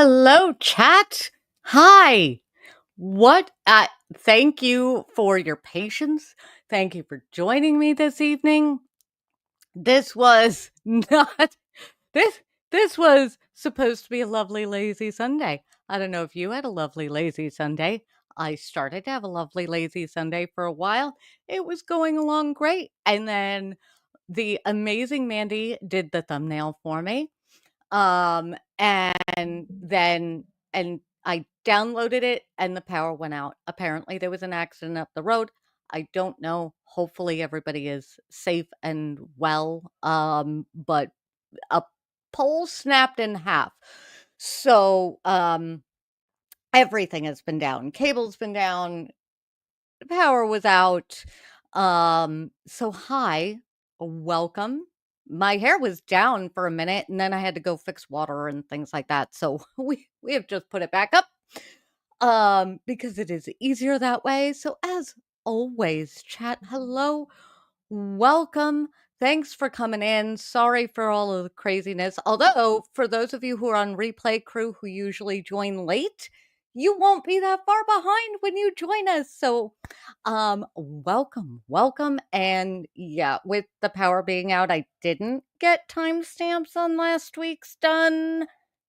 Hello, chat. Hi. What? Thank you for your patience. Thank you for joining me this evening. This was not this. This was supposed to be a lovely lazy Sunday. I don't know if you had a lovely lazy Sunday. I started to have a lovely lazy Sunday for a while. It was going along great, and then the amazing Mandy did the thumbnail for me. And then and I downloaded it and the power went out. Apparently there was an accident up the road. I don't know. Hopefully everybody is safe and well. But a pole snapped in half. So everything has been down. Cable's been down, the power was out. So hi, welcome. My hair was down for a minute and then I had to go fix water and things like that. So we have just put it back up because it is easier that way. So as always, chat, hello, welcome. Thanks for coming in. Sorry for all of the craziness. Although, for those of you who are on replay crew who usually join late, you won't be that far behind when you join us. So, welcome, welcome. And yeah, with the power being out, I didn't get timestamps on last week's done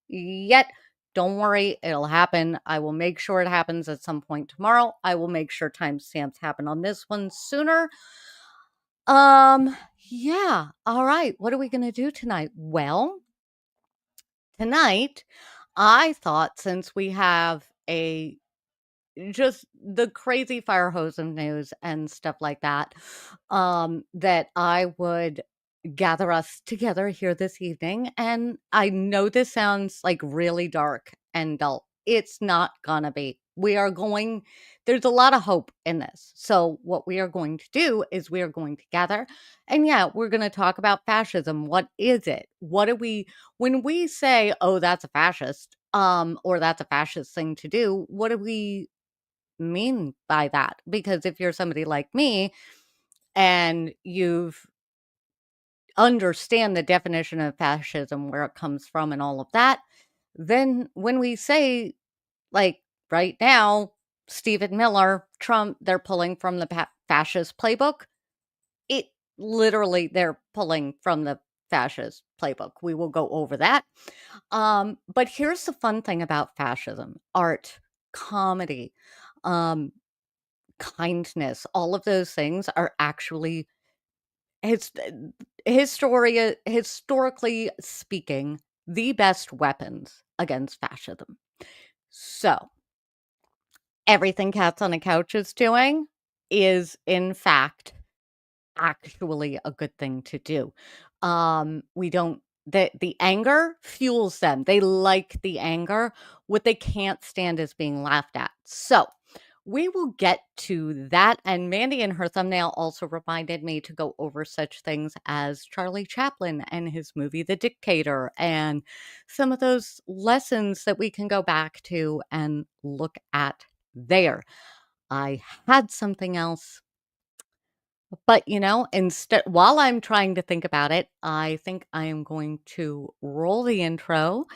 yet. Don't worry, it'll happen. I will make sure it happens at some point tomorrow. I will make sure timestamps happen on this one sooner. Yeah. All right. What are we going to do tonight? Well, tonight, I thought since we have a just the crazy fire hose of news and stuff like that, that I would gather us together here this evening. And I know this sounds like really dark and dull. It's not gonna be. There's a lot of hope in this. So, what we are going to do is we are going to gather, and yeah, we're going to talk about fascism. What is it? When we say, oh, that's a fascist, or that's a fascist thing to do, what do we mean by that? Because if you're somebody like me and you've understand the definition of fascism, where it comes from and all of that, then when we say, like right now, Stephen Miller, Trump, they're pulling from the fascist playbook, it literally, they're pulling from the fascist playbook. We will go over that. But here's the fun thing about fascism: art, comedy, um, kindness, all of those things are actually his historically speaking, the best weapons against fascism. So, everything Cats on a Couch is doing is, in fact, actually a good thing to do. We don't the anger fuels them. They like the anger. What they can't stand is being laughed at. So, we will get to that. And Mandy in her thumbnail also reminded me to go over such things as Charlie Chaplin and his movie The Dictator and some of those lessons that we can go back to and look at there. I had something else, but instead, while I'm trying to think about it, I think I am going to roll the intro.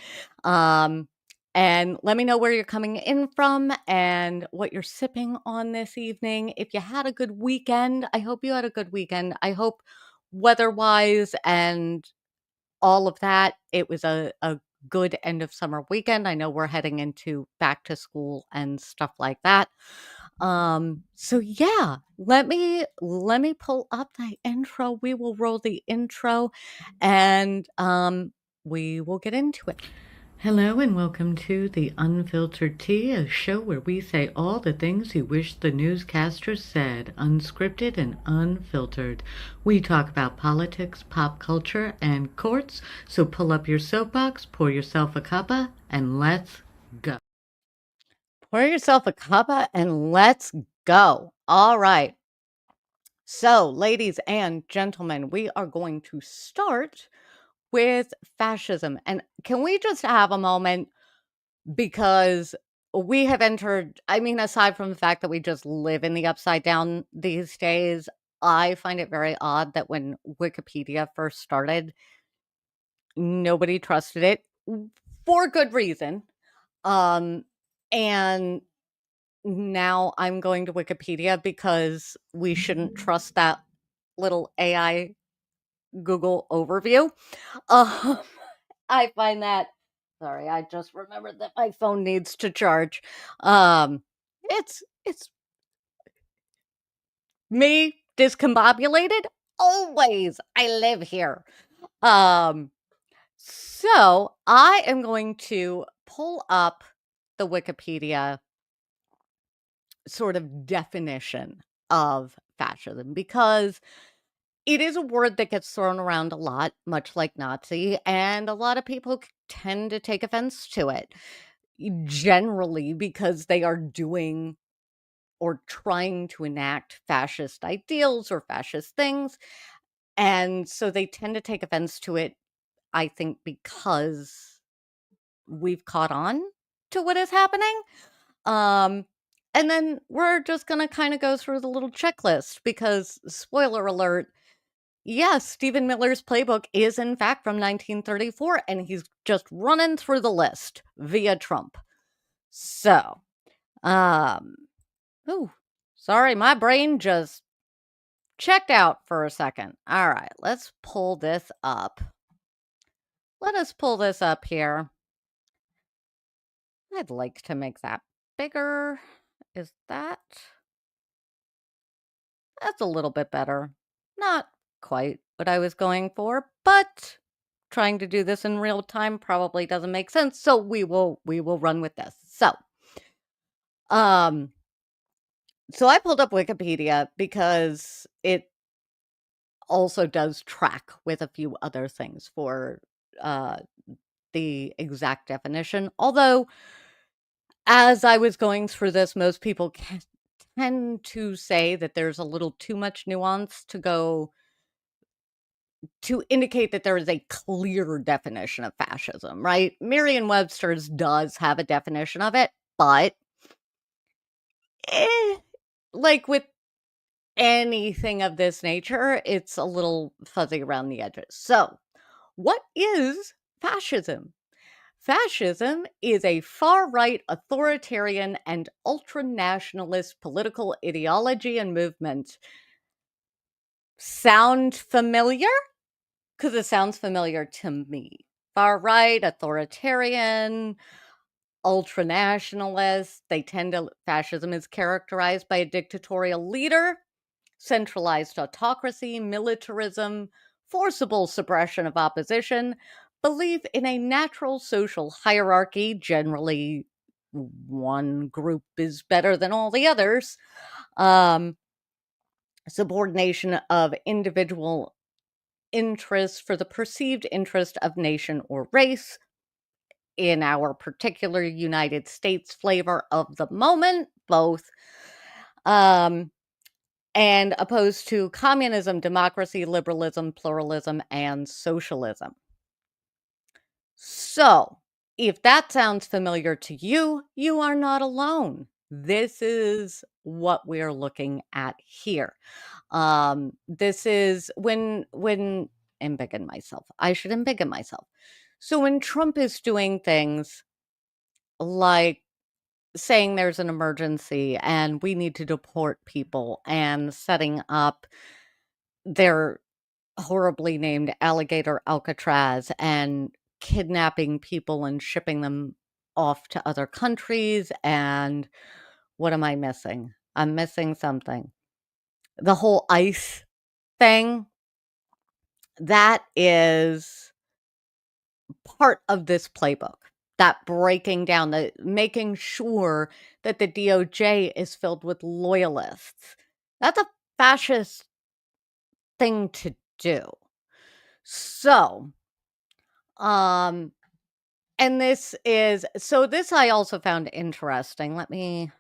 Um, and let me know where you're coming in from and what you're sipping on this evening. If you had a good weekend, I hope you had a good weekend. I hope weather-wise and all of that, it was a good end of summer weekend. I know we're heading into back to school and stuff like that. So yeah, let me pull up the intro. We will roll the intro and we will get into it. Hello and welcome to The Unfiltered Tea, a show where we say all the things you wish the newscasters said, unscripted and unfiltered. We talk about politics, pop culture, and courts, so pull up your soapbox, pour yourself a cuppa, and let's go. Pour yourself a cuppa and let's go. All right. So, ladies and gentlemen, we are going to start with fascism. And can we just have a moment, because we have entered, I mean, aside from the fact that we just live in the upside down these days, I find it very odd that when Wikipedia first started, nobody trusted it for good reason. And now I'm going to Wikipedia because we shouldn't trust that little AI Google overview. Um, I find that sorry, I just remembered that my phone needs to charge. It's me discombobulated always. I live here. Um, so I am going to pull up the Wikipedia sort of definition of fascism because it is a word that gets thrown around a lot, much like Nazi, and a lot of people tend to take offense to it, generally because they are doing or trying to enact fascist ideals or fascist things. And so they tend to take offense to it, I think, because we've caught on to what is happening. Um, and then we're just going to kind of go through the little checklist because, spoiler alert, yes, Stephen Miller's playbook is in fact from 1934, and he's just running through the list via Trump. So, ooh, sorry, my brain just checked out for a second. All right, let's pull this up. Let us pull this up here. I'd like to make that bigger. Is that? That's a little bit better. Not quite what I was going for, but trying to do this in real time probably doesn't make sense. So we will run with this. Um so I pulled up Wikipedia because it also does track with a few other things for uh the exact definition. Although as I was going through this, most people tend to say that there's a little too much nuance to go to indicate that there is a clear definition of fascism, right? Merriam-Webster's does have a definition of it, but eh, like with anything of this nature, it's a little fuzzy around the edges. So, what is fascism? Fascism is a far-right authoritarian and ultra-nationalist political ideology and movement. Sound familiar? Because it sounds familiar to me. Far-right, authoritarian, ultra-nationalist. Fascism is characterized by a dictatorial leader, centralized autocracy, militarism, forcible suppression of opposition, belief in a natural social hierarchy, generally one group is better than all the others, um, subordination of individual interests for the perceived interest of nation or race, in our particular United States flavor of the moment, both. And opposed to communism, democracy, liberalism, pluralism, and socialism. So, if that sounds familiar to you, you are not alone. This is what we're looking at here. This is when embiggen myself. I should embiggen myself. So when Trump is doing things like saying there's an emergency and we need to deport people and setting up their horribly named alligator Alcatraz and kidnapping people and shipping them off to other countries. And what am I missing? I'm missing something. The whole ICE thing, that is part of this playbook. That breaking down, the making sure that the DOJ is filled with loyalists. That's a fascist thing to do. So, and this I also found interesting. Let me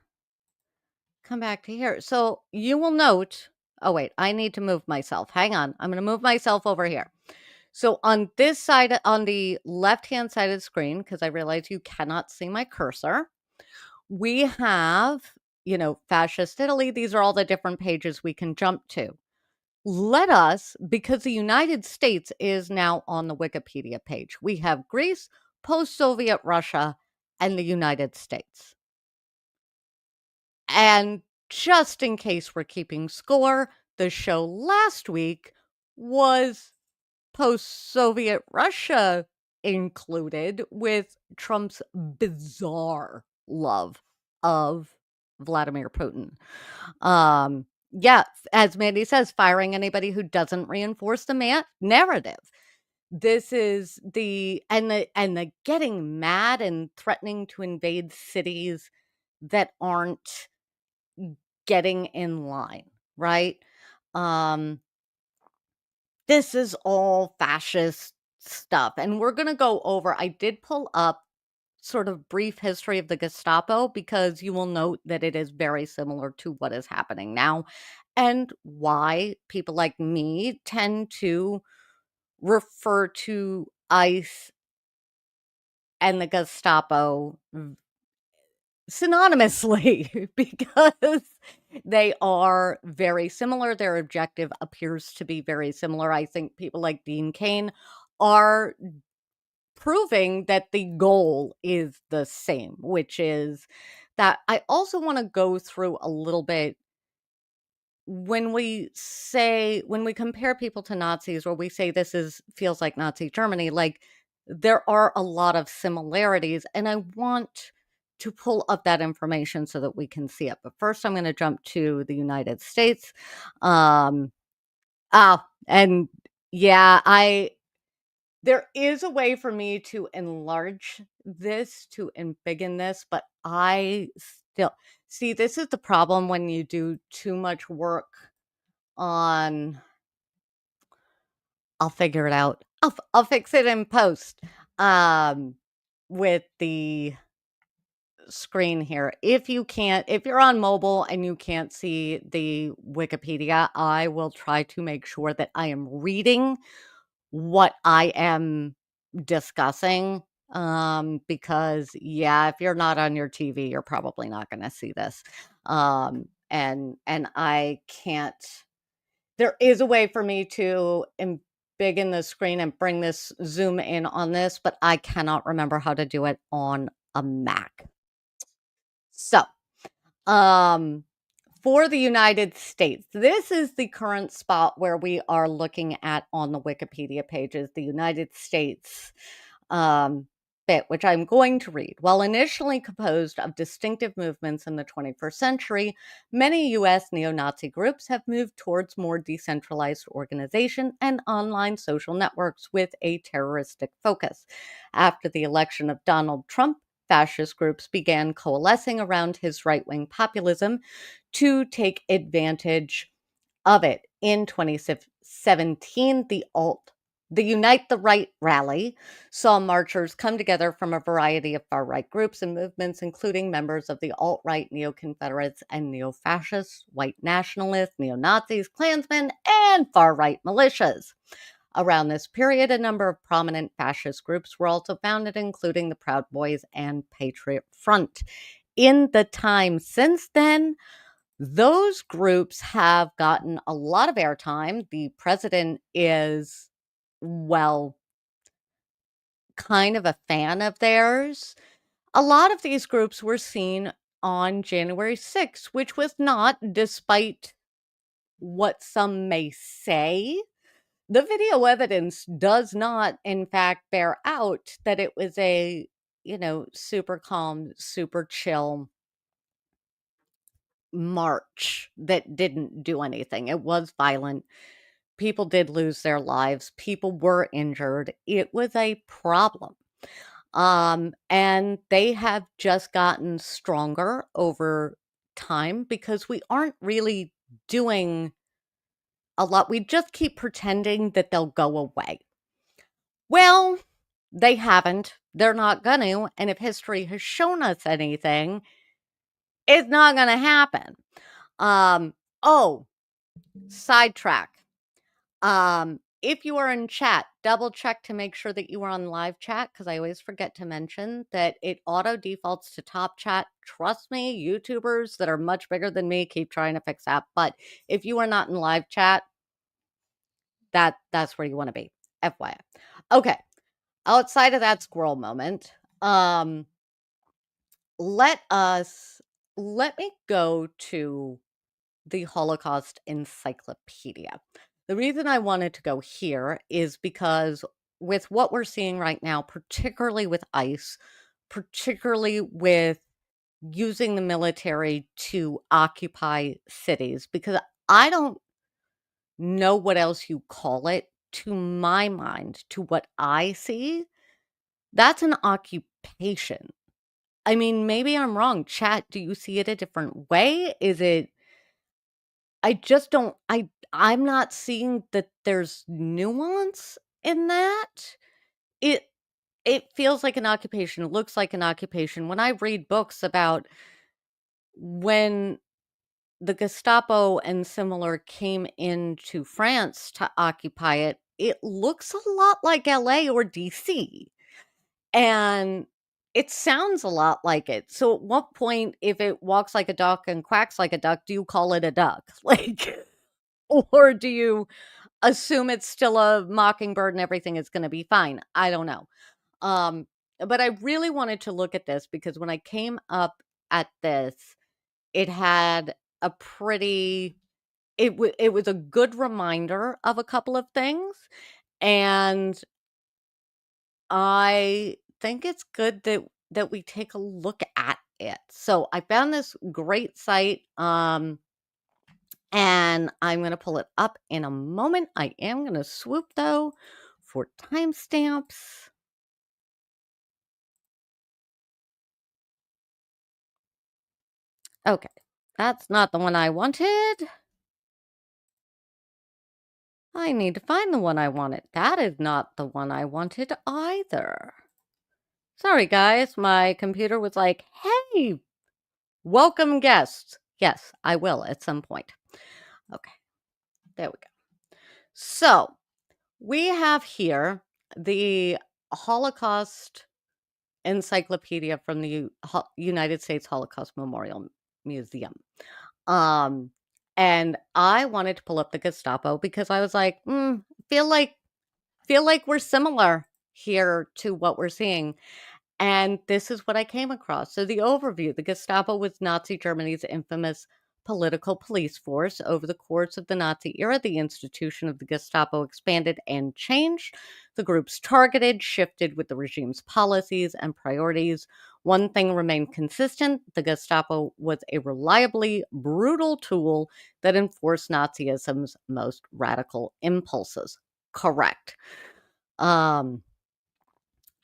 come back to here. So you will note, oh wait, I need to move myself. Hang on. I'm going to move myself over here. So on this side, on the left-hand side of the screen, because I realize you cannot see my cursor, we have, fascist Italy. These are all the different pages we can jump to. Let us, because the United States is now on the Wikipedia page, we have Greece, post-Soviet Russia, and the United States. And just in case we're keeping score, the show last week was post-Soviet Russia included, with Trump's bizarre love of Vladimir Putin. Yeah, as Mandy says, firing anybody who doesn't reinforce the narrative. This is the getting mad and threatening to invade cities that aren't getting in line, right? Um, this is all fascist stuff. And we're going to go over, I did pull up sort of brief history of the Gestapo because you will note that it is very similar to what is happening now and why people like me tend to refer to ICE and the Gestapo synonymously because they are very similar. Their objective appears to be very similar. I think people like Dean Cain are proving that the goal is the same, which is that I also want to go through a little bit when we compare people to Nazis, or we say this is feels like Nazi Germany, like there are a lot of similarities, and I want to pull up that information so that we can see it. But first, I'm going to jump to the United States. Um, and yeah, there is a way for me to enlarge this, to embiggen this, but I still see this is the problem when you do too much work on. I'll figure it out. I'll fix it in post. Um, with the screen here. If you're on mobile and you can't see the Wikipedia, I will try to make sure that I am reading what I am discussing. Because yeah, if you're not on your TV, you're probably not going to see this. And I can't. There is a way for me to embiggen the screen and bring this zoom in on this, but I cannot remember how to do it on a Mac. So, um, for the United States, this is the current spot where we are looking at on the Wikipedia pages, the United States bit, which I'm going to read. While initially composed of distinctive movements in the 21st century, many U.S. neo-Nazi groups have moved towards more decentralized organization and online social networks with a terroristic focus. After the election of Donald Trump, fascist groups began coalescing around his right-wing populism to take advantage of it. In 2017, the Unite the Right rally saw marchers come together from a variety of far-right groups and movements, including members of the alt-right, neo-Confederates, and neo-fascists, white nationalists, neo-Nazis, Klansmen, and far-right militias. Around this period, a number of prominent fascist groups were also founded, including the Proud Boys and Patriot Front. In the time since then, those groups have gotten a lot of airtime. The president is, well, kind of a fan of theirs. A lot of these groups were seen on January 6th, which was not, despite what some may say, the video evidence does not, in fact, bear out that it was a, super calm, super chill march that didn't do anything. It was violent. People did lose their lives. People were injured. It was a problem. And they have just gotten stronger over time because we aren't really doing a lot. We just keep pretending that they'll go away. Well, they haven't. They're not going to. And if history has shown us anything, it's not going to happen. Oh, sidetrack. If you are in chat, double check to make sure that you are on live chat, because I always forget to mention that it auto defaults to top chat. Trust me, YouTubers that are much bigger than me keep trying to fix that. But if you are not in live chat, that's where you want to be. FYI. Okay. Outside of that squirrel moment, let us let me go to the Holocaust Encyclopedia. The reason I wanted to go here is because with what we're seeing right now, particularly with ICE, particularly with using the military to occupy cities, because I don't know what else you call it. To my mind, to what I see, that's an occupation. I mean, maybe I'm wrong. Chat, do you see it a different way? Is it I just don't I'm not seeing that there's nuance in that. It it feels like an occupation, it looks like an occupation. When I read books about when the Gestapo and similar came into France to occupy it, it looks a lot like LA or DC. And it sounds a lot like it. So at what point, if it walks like a duck and quacks like a duck, do you call it a duck? Like, or do you assume it's still a mockingbird and everything is going to be fine? I don't know. Um, but I really wanted to look at this because when I came up at this, it had a pretty it was a good reminder of a couple of things, and I think it's good that we take a look at it. So I found this great site, and I'm going to pull it up in a moment. I am going to swoop though for timestamps. Okay, that's not the one I wanted. I need to find the one I wanted. That is not the one I wanted either. Sorry, guys. My computer was like, hey, welcome guests. Yes, I will at some point. Okay, there we go. So we have here the Holocaust Encyclopedia from the United States Holocaust Memorial Museum. Um, and I wanted to pull up the Gestapo because I was like, feel like feel like we're similar here to what we're seeing. And this is what I came across. So, the overview: the Gestapo was Nazi Germany's infamous political police force. Over the course of the Nazi era, the institution of the Gestapo expanded and changed. The groups targeted, shifted with the regime's policies and priorities. One thing remained consistent: the Gestapo was a reliably brutal tool that enforced Nazism's most radical impulses. Correct. Um,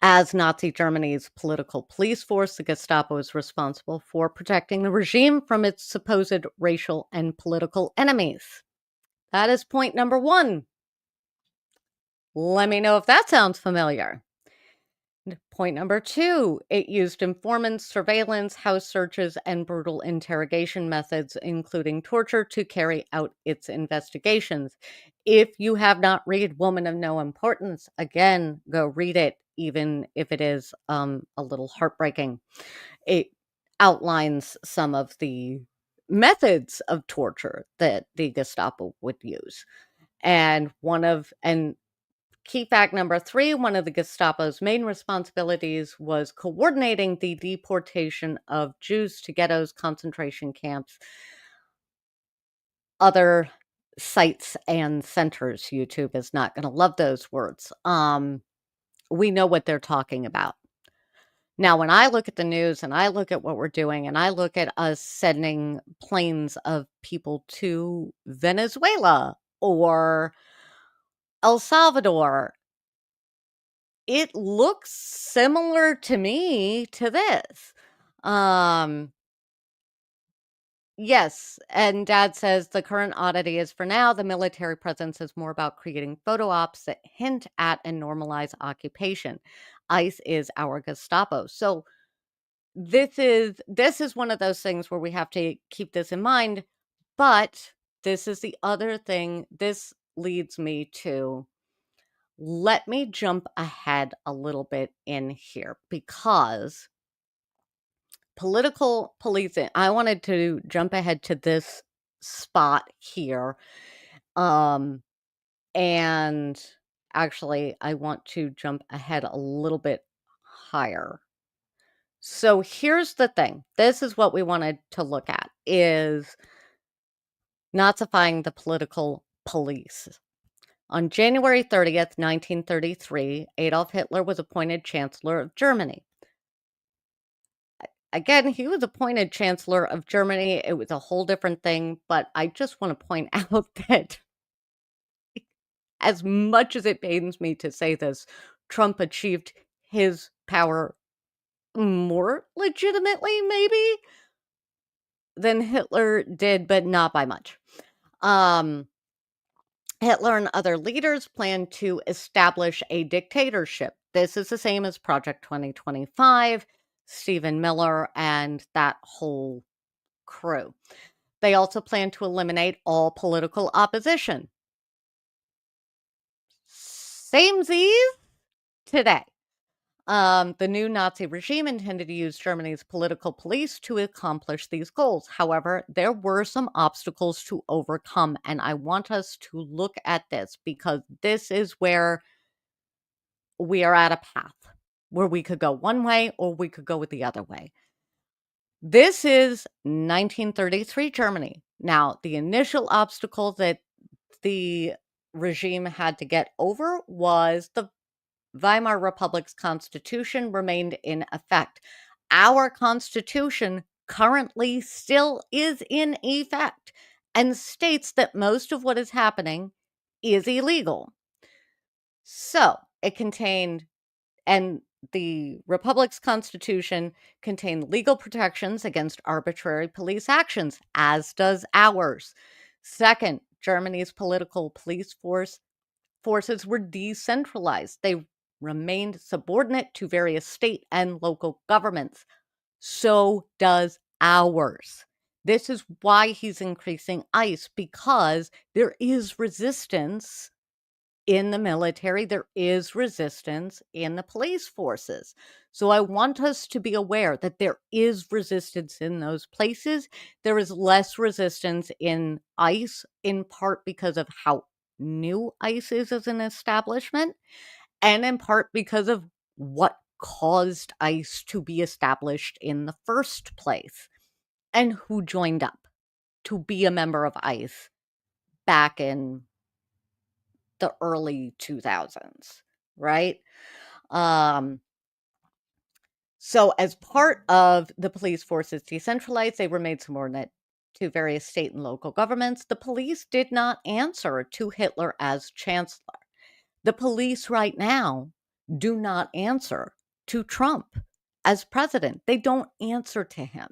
as Nazi Germany's political police force, the Gestapo is responsible for protecting the regime from its supposed racial and political enemies. That is point number one. Let me know if that sounds familiar. Point number two: it used informants, surveillance, house searches, and brutal interrogation methods, including torture, to carry out its investigations. If you have not read Woman of No Importance, again, go read it, even if it is a little heartbreaking. It outlines some of the methods of torture that the Gestapo would use. And key fact number three: one of the Gestapo's main responsibilities was coordinating the deportation of Jews to ghettos, concentration camps, other sites and centers. YouTube is not going to love those words. We know what they're talking about. Now, when I look at the news and I look at what we're doing and I look at us sending planes of people to Venezuela or El Salvador, it looks similar to me to this. Um, yes, and Dad says the current oddity is, for now, the military presence is more about creating photo ops that hint at and normalize occupation. ICE is our Gestapo. So this is one of those things where we have to keep this in mind, but this is the other thing. This leads me to, let me jump ahead a little bit in here, because political policing, I wanted to jump ahead to this spot here. And actually, I want to jump ahead a little bit higher. So here's the thing. This is what we wanted to look at is Nazifying the political police. On January 30th, 1933, Adolf Hitler was appointed Chancellor of Germany. Again, he was appointed Chancellor of Germany. It was a whole different thing, but I just want to point out that as much as it pains me to say this, Trump achieved his power more legitimately, maybe, than Hitler did, but not by much. Hitler and other leaders planned to establish a dictatorship. This is the same as Project 2025, Stephen Miller, and that whole crew. They also planned to eliminate all political opposition. Samesies today. The new Nazi regime intended to use Germany's political police to accomplish these goals. However, there were some obstacles to overcome, and I want us to look at this because this is where we are at a path where we could go one way or we could go the other way. This is 1933 Germany. Now, the initial obstacle that the regime had to get over was the Weimar Republic's constitution remained in effect. Our constitution currently still is in effect and states that most of what is happening is illegal. So it contained, and the Republic's constitution contained legal protections against arbitrary police actions, as does ours. Second, Germany's political police forces were decentralized. They remained subordinate to various state and local governments. So does ours. This is why he's increasing ICE, because there is resistance in the military, there is resistance in the police forces. So I want us to be aware that there is resistance in those places. There is less resistance in ICE, in part because of how new ICE is as an establishment, and in part because of what caused ICE to be established in the first place and who joined up to be a member of ICE back in the early 2000s, right? Um, so as part of the police forces decentralized, they remained subordinate to various state and local governments. The police did not answer to Hitler as chancellor. The police right now do not answer to Trump as president. They don't answer to him.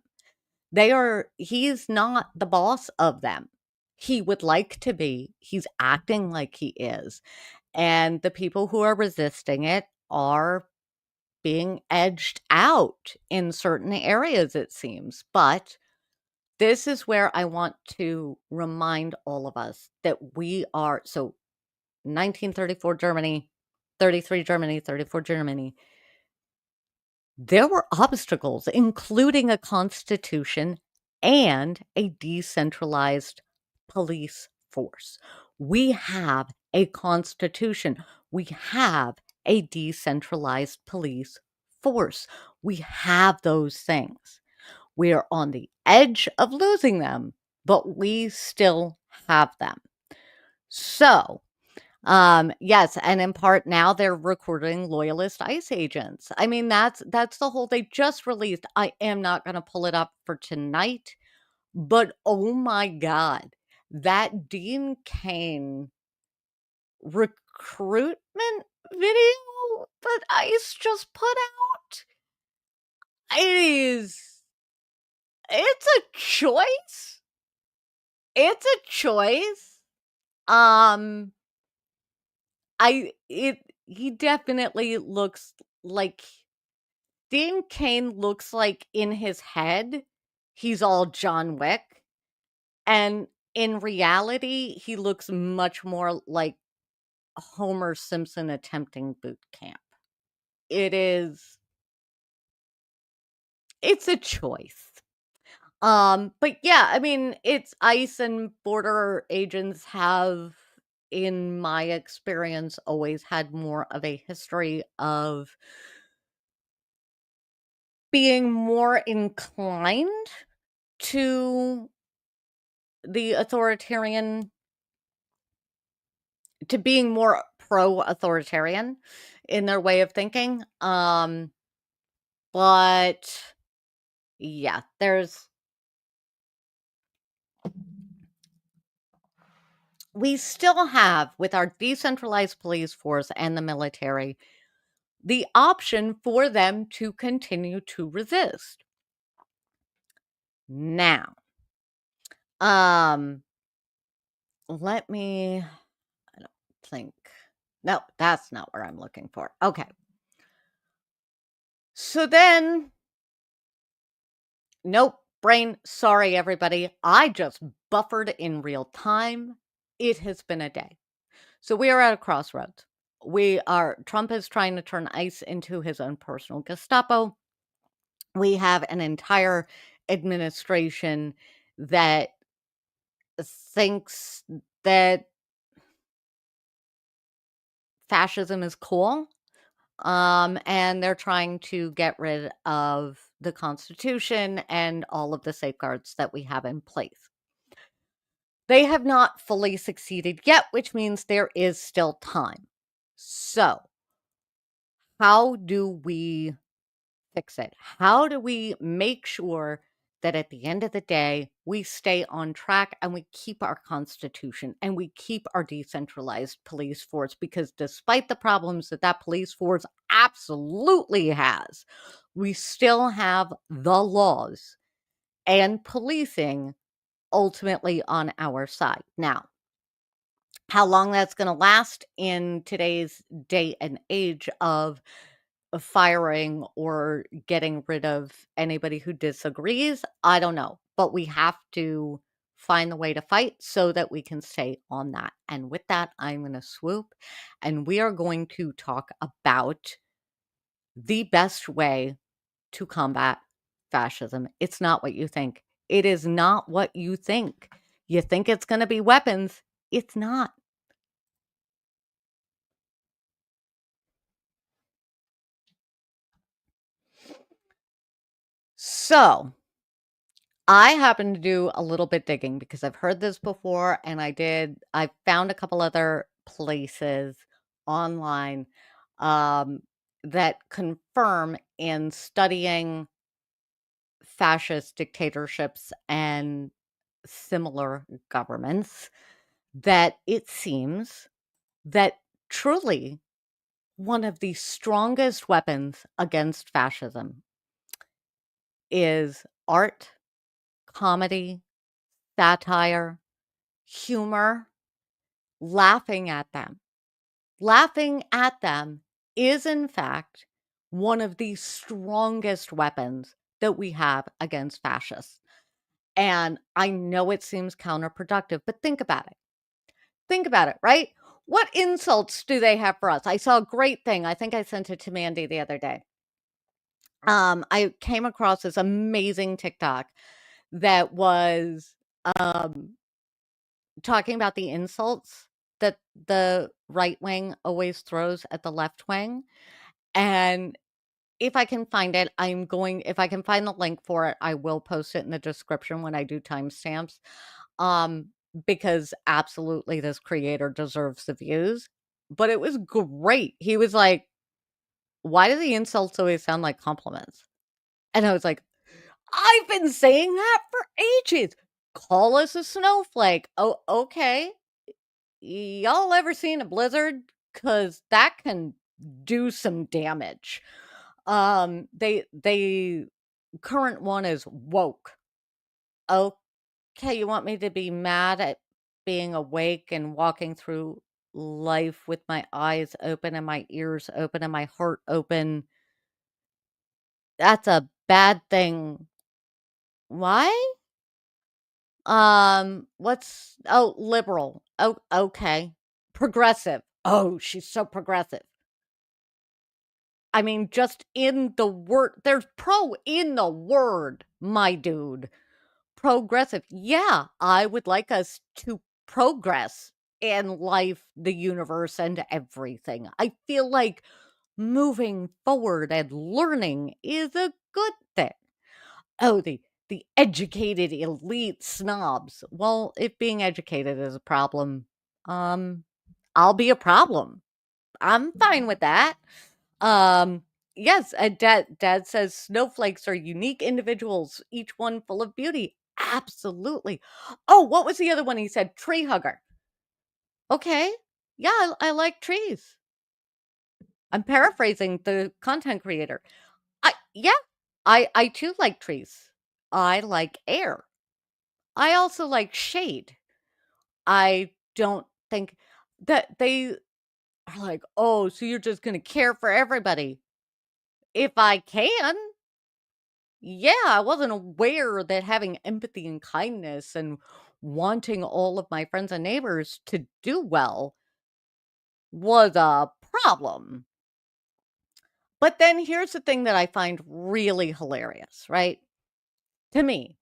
He's not the boss of them. He would like to be. He's acting like he is. And the people who are resisting it are being edged out in certain areas, it seems. But this is where I want to remind all of us that we are, so 1934 Germany, 33 Germany, 34 Germany. There were obstacles, including a constitution and a decentralized police force. We have a constitution. We have a decentralized police force. We have those things. We are on the edge of losing them, but we still have them. So, yes, and in part now they're recruiting loyalist ICE agents. I mean, that's the whole they just released. I am not going to pull it up for tonight, but oh my god, that Dean Cain recruitment video that ICE just put out, it is it's a choice. It's a choice. Um he definitely looks like Dean Cain looks like in his head, he's all John Wick. And in reality, he looks much more like Homer Simpson attempting boot camp. It's a choice. But yeah, I mean, it's ICE and border agents have, in my experience, always had more of a history of being more inclined to the authoritarian, to being more pro-authoritarian in their way of thinking. But yeah, we still have, with our decentralized police force and the military, the option for them to continue to resist. Now, let me, I don't think, no, that's not what I'm looking for. Okay. So then, nope, brain, sorry, everybody. I just buffered in real time. It has been a day. So we are at a crossroads. Trump is trying to turn ICE into his own personal Gestapo. We have an entire administration that thinks that fascism is cool. And they're trying to get rid of the Constitution and all of the safeguards that we have in place. They have not fully succeeded yet, which means there is still time. So, how do we fix it? How do we make sure that at the end of the day, we stay on track and we keep our Constitution and we keep our decentralized police force? Because despite the problems that that police force absolutely has, we still have the laws and policing ultimately on our side. Now, how long that's going to last in today's day and age of firing or getting rid of anybody who disagrees, I don't know. But we have to find the way to fight so that we can stay on that. And with that, I'm going to swoop and we are going to talk about the best way to combat fascism. It's not what you think. It is not what you think. You think it's going to be weapons. It's not. So, I happened to do a little bit digging because I've heard this before and I found a couple other places online that confirm in studying fascist dictatorships and similar governments that it seems that truly one of the strongest weapons against fascism is art, comedy, satire, humor, laughing at them. Laughing at them is, in fact, one of the strongest weapons that we have against fascists. And I know it seems counterproductive, but think about it. Think about it, right? What insults do they have for us? I saw a great thing. I think I sent it to Mandy the other day. I came across this amazing TikTok that was um talking about the insults that the right wing always throws at the left wing. And if I can find it, if I can find the link for it, I will post it in the description when I do timestamps. Um, because absolutely this creator deserves the views. But it was great. He was like, why do the insults always sound like compliments? And I was like, I've been saying that for ages. Call us a snowflake. Oh, okay. Y'all ever seen a blizzard? Because that can do some damage. They current one is woke. Okay, you want me to be mad at being awake and walking through life with my eyes open and my ears open and my heart open? That's a bad thing. Why? Liberal. Oh, okay. Progressive. Oh, she's so progressive. I mean, just in the word, there's pro in the word, my dude. Progressive. Yeah, I would like us to progress in life, the universe, and everything. I feel like moving forward and learning is a good thing. Oh, the educated elite snobs. Well, if being educated is a problem, I'll be a problem. I'm fine with that. Um, yes, dad says snowflakes are unique individuals, each one full of beauty. Absolutely. Oh, what was the other one he said? Tree hugger. Okay. Yeah, I like trees. I'm paraphrasing the content creator. Yeah, I too like trees. I like air. I also like shade. I don't think that they are like, "Oh, so you're just gonna care for everybody." If I can. Yeah, I wasn't aware that having empathy and kindness and wanting all of my friends and neighbors to do well was a problem. But then here's the thing that I find really hilarious, right? To me,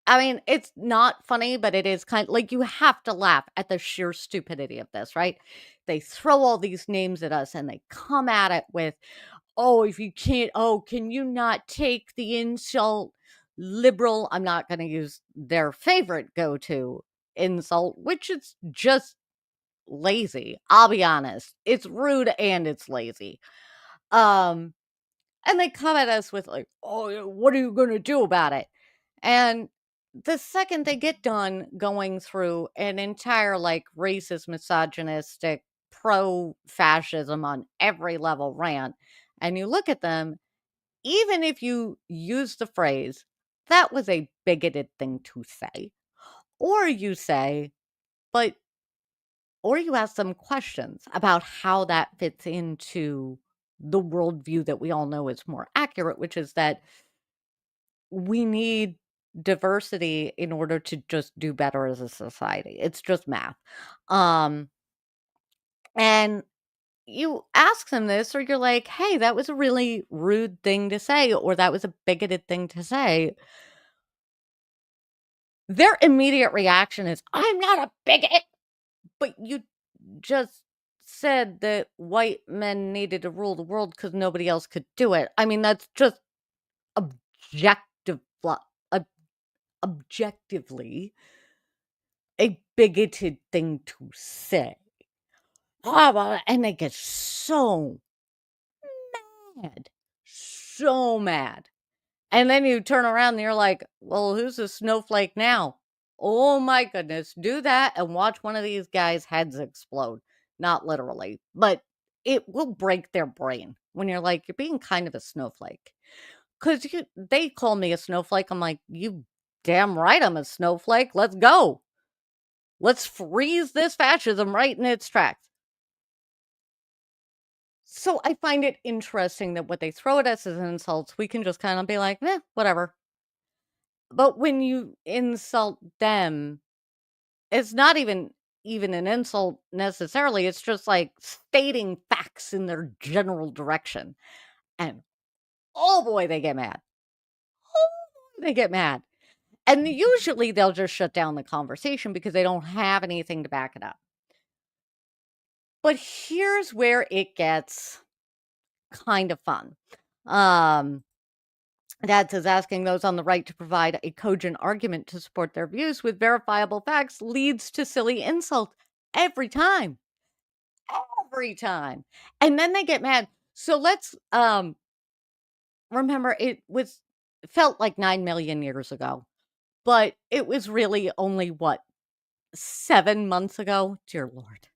I mean, it's not funny, but it is kind like you have to laugh at the sheer stupidity of this, right? They throw all these names at us and they come at it with, oh, if you can't, oh, can you not take the insult liberal? I'm not going to use their favorite go to insult, which is just lazy. I'll be honest. It's rude and it's lazy. Um, and they come at us with, like, oh, what are you going to do about it? And the second they get done going through an entire, like, racist, misogynistic, pro fascism on every level rant, and you look at them, even if you use the phrase, that was a bigoted thing to say, or you say, but, or you ask them questions about how that fits into the worldview that we all know is more accurate, which is that we need diversity in order to just do better as a society. It's just math. Um, and you ask them this, or you're like, hey, that was a really rude thing to say, or that was a bigoted thing to say. Their immediate reaction is, I'm not a bigot. But you just said that white men needed to rule the world because nobody else could do it. I mean, that's just objective, ob- objectively a bigoted thing to say. And they get so mad, so mad. And then you turn around and you're like, well, who's a snowflake now? Oh my goodness, do that and watch one of these guys' heads explode. Not literally, but it will break their brain when you're like, you're being kind of a snowflake. Because they call me a snowflake. I'm like, you damn right I'm a snowflake. Let's go. Let's freeze this fascism right in its tracks. So I find it interesting that what they throw at us as insults, we can just kind of be like, whatever. But when you insult them, it's not even an insult necessarily. It's just like stating facts in their general direction. And oh boy, they get mad. Oh, they get mad. And usually they'll just shut down the conversation because they don't have anything to back it up. But here's where it gets kind of fun. Dad says asking those on the right to provide a cogent argument to support their views with verifiable facts leads to silly insults every time. Every time. And then they get mad. So let's remember it felt like 9 million years ago, but it was really only what, 7 months ago? Dear Lord.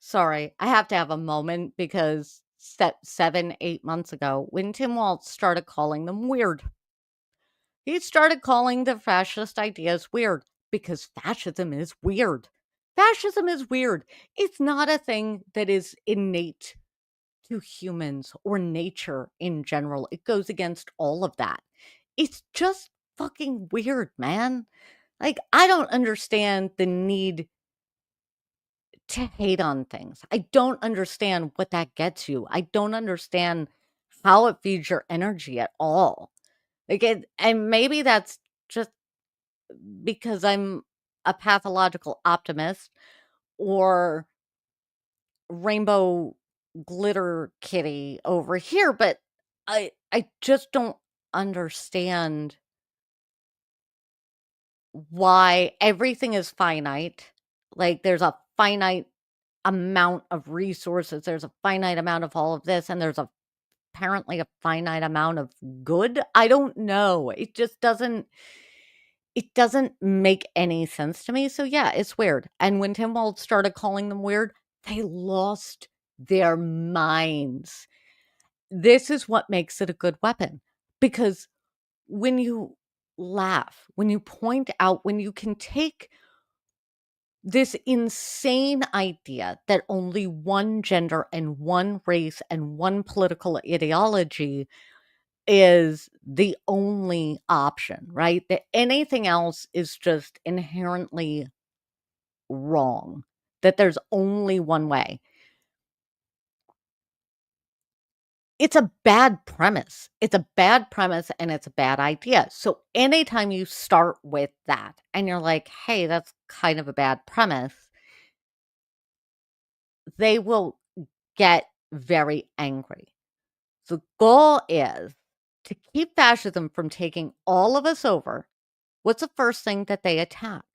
Sorry, I have to have a moment because 7, 8 months ago when Tim Walz started calling them weird. He started calling the fascist ideas weird because fascism is weird. Fascism is weird. It's not a thing that is innate to humans or nature in general. It goes against all of that. It's just fucking weird, man. Like, I don't understand the need to hate on things. I don't understand what that gets you. I don't understand how it feeds your energy at all. Like, and maybe that's just because I'm a pathological optimist or rainbow glitter kitty over here, but I just don't understand why everything is finite. Like, there's a finite amount of resources, there's a finite amount of all of this, and there's apparently a finite amount of good. I don't know. It doesn't make any sense to me. So yeah, it's weird. And when Tim Wald started calling them weird, they lost their minds. This is what makes it a good weapon, because when you laugh, when you point out, when you can take this insane idea that only one gender and one race and one political ideology is the only option, right? That anything else is just inherently wrong, that there's only one way. It's a bad premise. It's a bad premise and it's a bad idea. So anytime you start with that and you're like, hey, that's kind of a bad premise, they will get very angry. The goal is to keep fascism from taking all of us over. What's the first thing that they attack?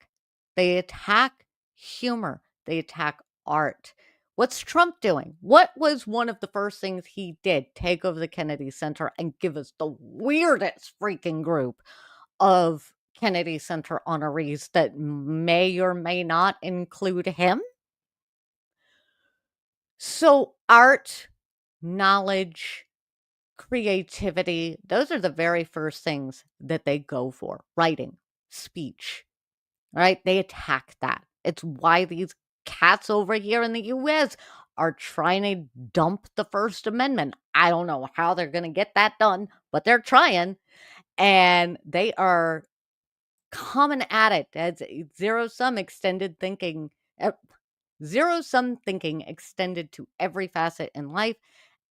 They attack humor. They attack art. What's Trump doing? What was one of the first things he did? Take over the Kennedy Center and give us the weirdest freaking group of Kennedy Center honorees that may or may not include him. So art, knowledge, creativity, those are the very first things that they go for. Writing, speech, right? They attack that. It's why these cats over here in the US are trying to dump the First Amendment. I don't know how they're going to get that done, but they're trying. And they are coming at it as zero sum extended thinking. Zero sum thinking extended to every facet in life.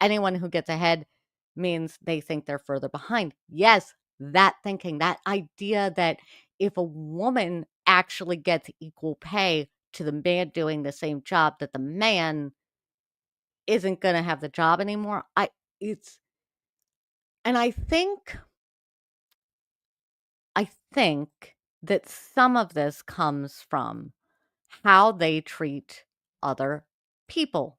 Anyone who gets ahead means they think they're further behind. Yes, that thinking, that idea that if a woman actually gets equal pay to the man doing the same job, that the man isn't going to have the job anymore. It's, and I think that some of this comes from how they treat other people.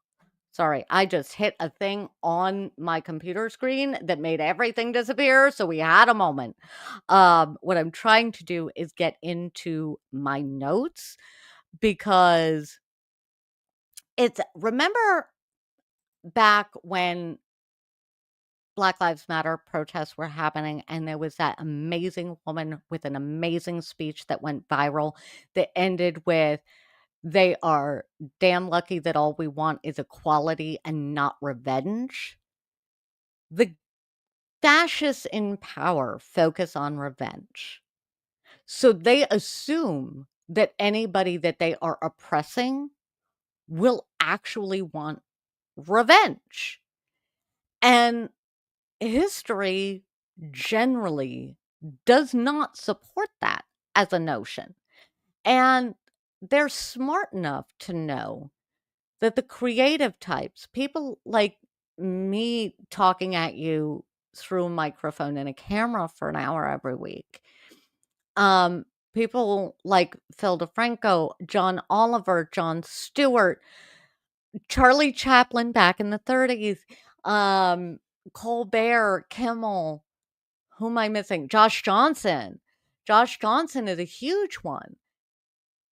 Sorry, I just hit a thing on my computer screen that made everything disappear, so we had a moment. What I'm trying to do is get into my notes, because remember back when Black Lives Matter protests were happening and there was that amazing woman with an amazing speech that went viral that ended with, they are damn lucky that all we want is equality and not revenge. The fascists in power focus on revenge. So they assume that anybody that they are oppressing will actually want revenge. And history generally does not support that as a notion. And they're smart enough to know that the creative types, people like me talking at you through a microphone and a camera for an hour every week, um, people like Phil DeFranco, John Oliver, Jon Stewart, Charlie Chaplin back in the 30s, um, Colbert, Kimmel, who am I missing? Josh Johnson. Josh Johnson is a huge one.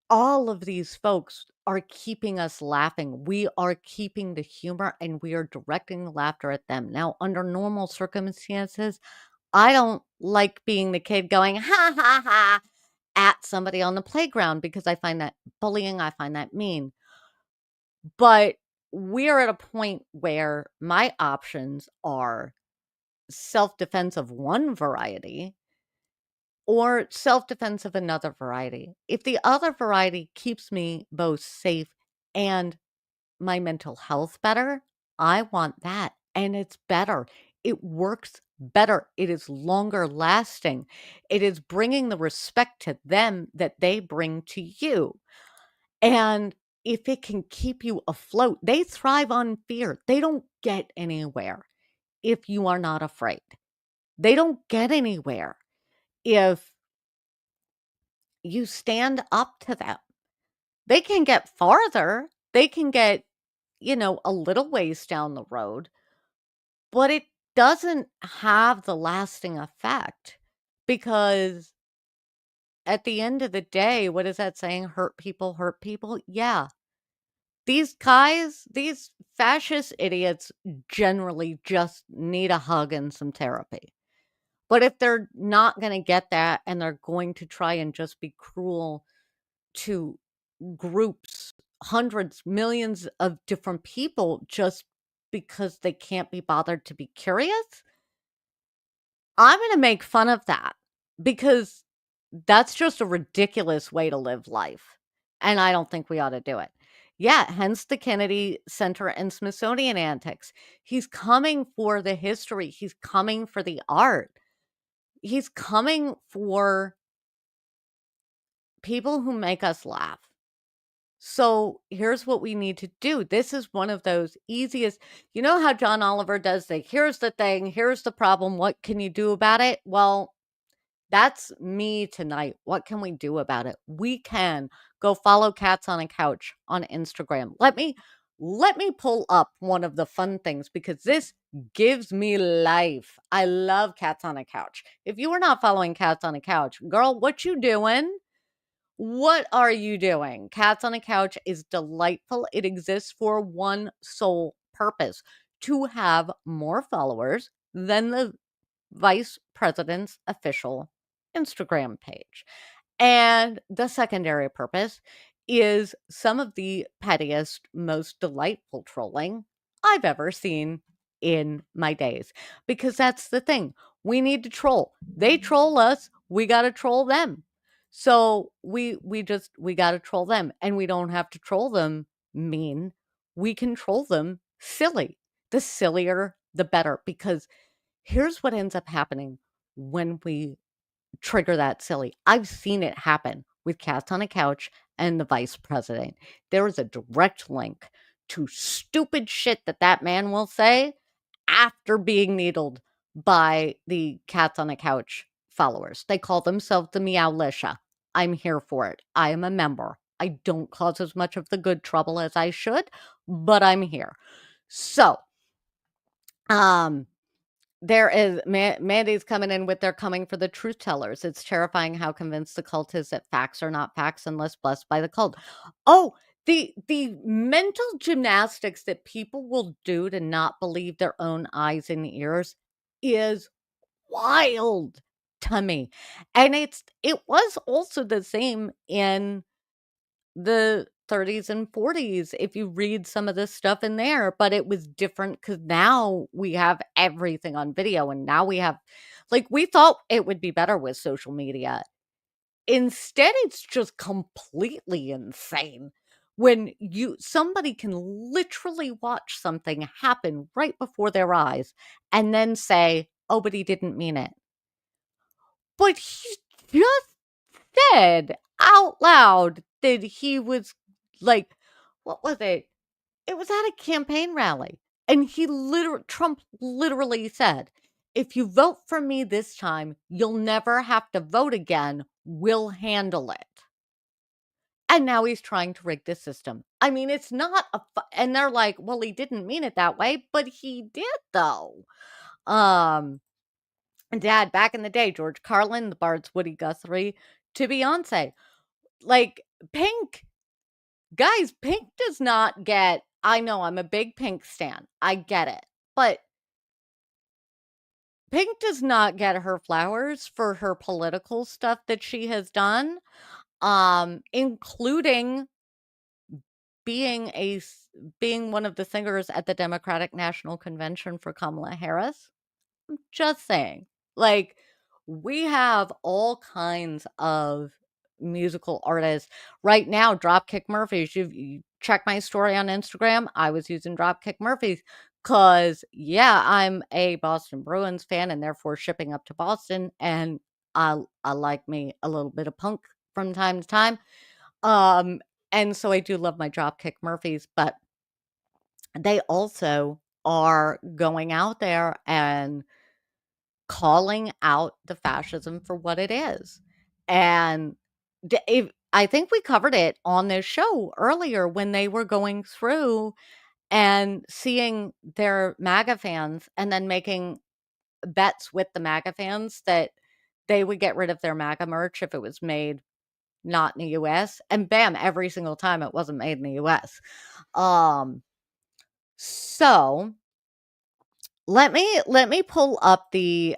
All of these folks are keeping us laughing. We are keeping the humor and we are directing the laughter at them. Now, under normal circumstances, I don't like being the kid going, ha ha ha, at somebody on the playground, because I find that bullying, I find that mean. But we're at a point where my options are self-defense of one variety or self-defense of another variety. If the other variety keeps me both safe and my mental health better, I want that. And it's better. It works better. It is longer lasting. It is bringing the respect to them that they bring to you. And if it can keep you afloat, they thrive on fear. They don't get anywhere if you are not afraid. They don't get anywhere if you stand up to them. They can get farther. They can get, a little ways down the road, but it doesn't have the lasting effect because at the end of the day, what is that saying? Hurt people hurt people. Yeah. These guys, these fascist idiots generally just need a hug and some therapy. But if they're not going to get that and they're going to try and just be cruel to groups, hundreds, millions of different people just because they can't be bothered to be curious, I'm going to make fun of that because that's just a ridiculous way to live life. And I don't think we ought to do it. Yeah, hence the Kennedy Center and Smithsonian antics. He's coming for the history, he's coming for the art, he's coming for people who make us laugh. So here's what we need to do. This is one of those easiest, how John Oliver does here's the thing, here's the problem, what can you do about it? Well, that's me tonight. What can we do about it? We can go follow Cats on a Couch on Instagram. Let me pull up one of the fun things because this gives me life. I love Cats on a Couch. If you are not following Cats on a Couch, girl, what you doing? What are you doing? Cats on a Couch is delightful. It exists for one sole purpose: to have more followers than the vice president's official Instagram page. And the secondary purpose is some of the pettiest, most delightful trolling I've ever seen in my days. Because that's the thing. We need to troll. They troll us, we got to troll them. So we got to troll them, and we don't have to troll them mean. We can troll them silly. The sillier the better, because here's what ends up happening when we trigger that silly. I've seen it happen with Cats on a Couch and the vice president. There is a direct link to stupid shit that man will say after being needled by the Cats on a Couch followers. They call themselves the Meowlitia. I'm here for it. I am a member. I don't cause as much of the good trouble as I should, but I'm here. So, there is Mandy's coming in with they're coming for the truth tellers. It's terrifying how convinced the cult is that facts are not facts unless blessed by the cult. Oh, the mental gymnastics that people will do to not believe their own eyes and ears is wild to me. And it was also the same in the 30s and 40s if you read some of this stuff in there, but it was different because now we have everything on video, and now we have, we thought it would be better with social media. Instead, it's just completely insane when somebody can literally watch something happen right before their eyes and then say, oh, but he didn't mean it. But he just said out loud that he was what was it? It was at a campaign rally. And Trump literally said, if you vote for me this time, you'll never have to vote again. We'll handle it. And now he's trying to rig the system. I mean, it's not and they're like, well, he didn't mean it that way, but he did though. Dad, back in the day, George Carlin, the Bards, Woody Guthrie, to Beyonce. Pink, guys, Pink does not get, I know I'm a big Pink stan. I get it. But Pink does not get her flowers for her political stuff that she has done, including being one of the singers at the Democratic National Convention for Kamala Harris. I'm just saying. We have all kinds of musical artists right now. Dropkick Murphys. You check my story on Instagram. I was using Dropkick Murphys because, yeah, I'm a Boston Bruins fan and therefore shipping up to Boston. And I like me a little bit of punk from time to time. And so I do love my Dropkick Murphys, but they also are going out there and calling out the fascism for what it is. And I think we covered it on this show earlier when they were going through and seeing their MAGA fans and then making bets with the MAGA fans that they would get rid of their MAGA merch if it was made not in the US. And bam, every single time it wasn't made in the US. Um, so let me pull up the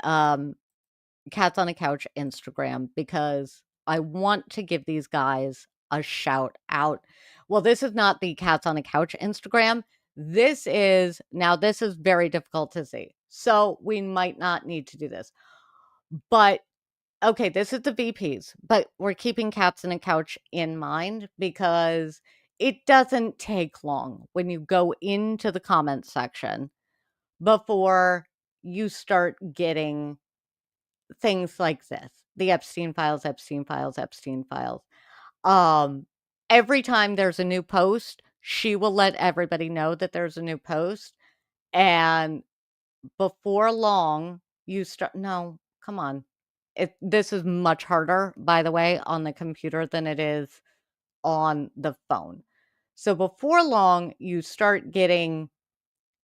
Cats on a Couch Instagram because I want to give these guys a shout out. Well, this is not the Cats on a Couch Instagram. This is very difficult to see. So we might not need to do this. But okay, this is the VPs, but we're keeping Cats on a Couch in mind because it doesn't take long when you go into the comment section before you start getting things like this. The Epstein files, Epstein files, Epstein files. Um, every time there's a new post, she will let everybody know that there's a new post. And before long, you start no, come on. This is much harder, by the way, on the computer than it is on the phone. So before long, you start getting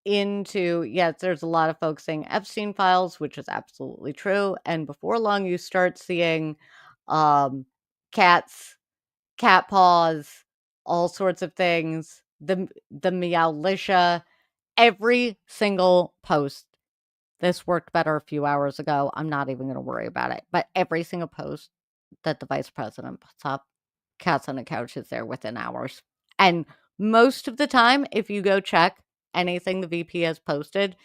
into yes, there's a lot of folks saying Epstein files, which is absolutely true. And before long, you start seeing um, cats, cat paws, all sorts of things. The meowlicia, every single post. This worked better a few hours ago. I'm not even going to worry about it. But every single post that the vice president puts up, Cats on the Couch is there within hours. And most of the time, if you go check anything the VP has posted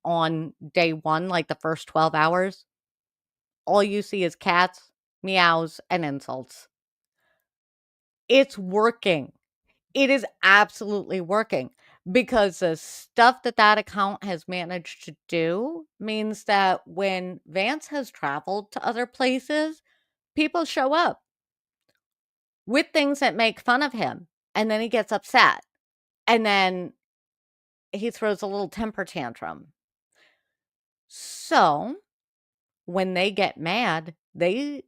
on day one, like the first 12 hours, all you see is cats, meows, and insults. It's working. It is absolutely working because the stuff that that account has managed to do means that when Vance has traveled to other places, people show up with things that make fun of him, and then he gets upset, and then he throws a little temper tantrum. So, when they get mad, they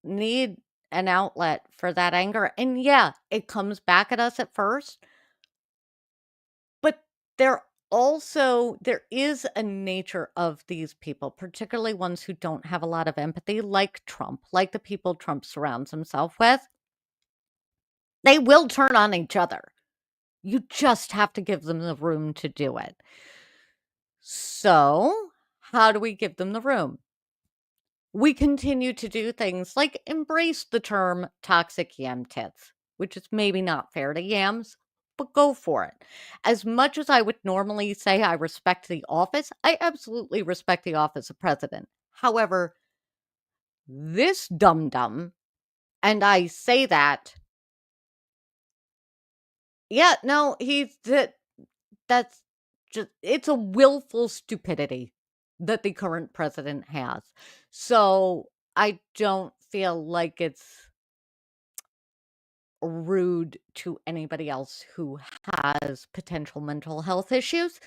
need an outlet for that anger, and yeah, it comes back at us at first, but there is a nature of these people, particularly ones who don't have a lot of empathy, like Trump, like the people Trump surrounds himself with. They will turn on each other. You just have to give them the room to do it. So, how do we give them the room? We continue to do things like embrace the term toxic yam tits, which is maybe not fair to yams, but go for it. As much as I would normally say I respect the office, I absolutely respect the office of president. However, this dum dum, and I say that, yeah, no, that's just, it's a willful stupidity that the current president has. So I don't feel like it's rude to anybody else who has potential mental health issues,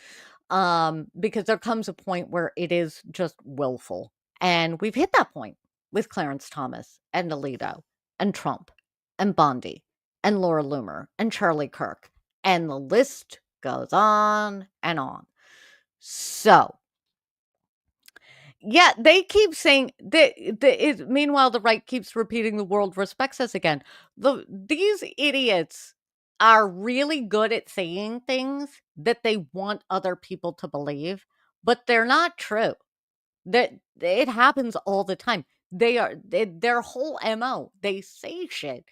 because there comes a point where it is just willful. And we've hit that point with Clarence Thomas and Alito and Trump and Bondi and Laura Loomer and Charlie Kirk. And the list goes on and on. So, yeah, they keep saying meanwhile, the right keeps repeating the world respects us again. These idiots are really good at saying things that they want other people to believe, but they're not true. That it happens all the time. Their whole MO, they say shit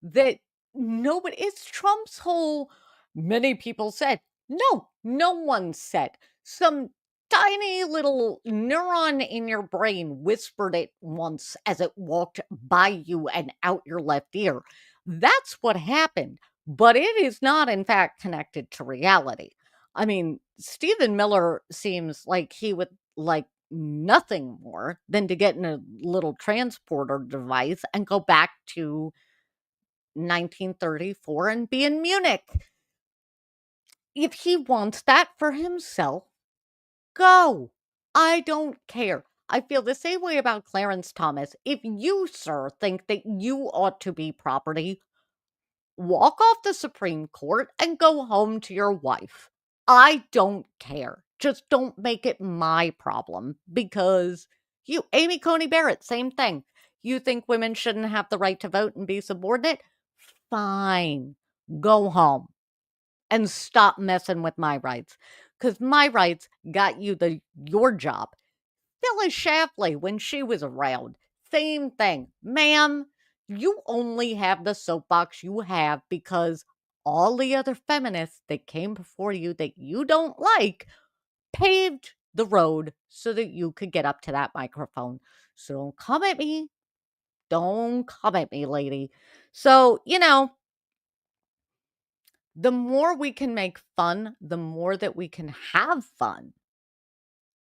that nobody, it's Trump's whole, many people said. No, no one said. Some tiny little neuron in your brain whispered it once as it walked by you and out your left ear. That's what happened, but it is not, in fact, connected to reality. I mean, Stephen Miller seems like he would like nothing more than to get in a little transporter device and go back to 1934 and be in Munich. If he wants that for himself, go. I don't care. I feel the same way about Clarence Thomas. If you, sir, think that you ought to be property, walk off the Supreme Court and go home to your wife. I don't care. Just don't make it my problem because Amy Coney Barrett, same thing. You think women shouldn't have the right to vote and be subordinate? Fine. Go home and stop messing with my rights because my rights got you your job. Phyllis Schlafly, when she was around, same thing. Ma'am, you only have the soapbox you have because all the other feminists that came before you that you don't like paved the road so that you could get up to that microphone. So don't come at me. Don't come at me, lady. So, the more we can make fun, the more that we can have fun.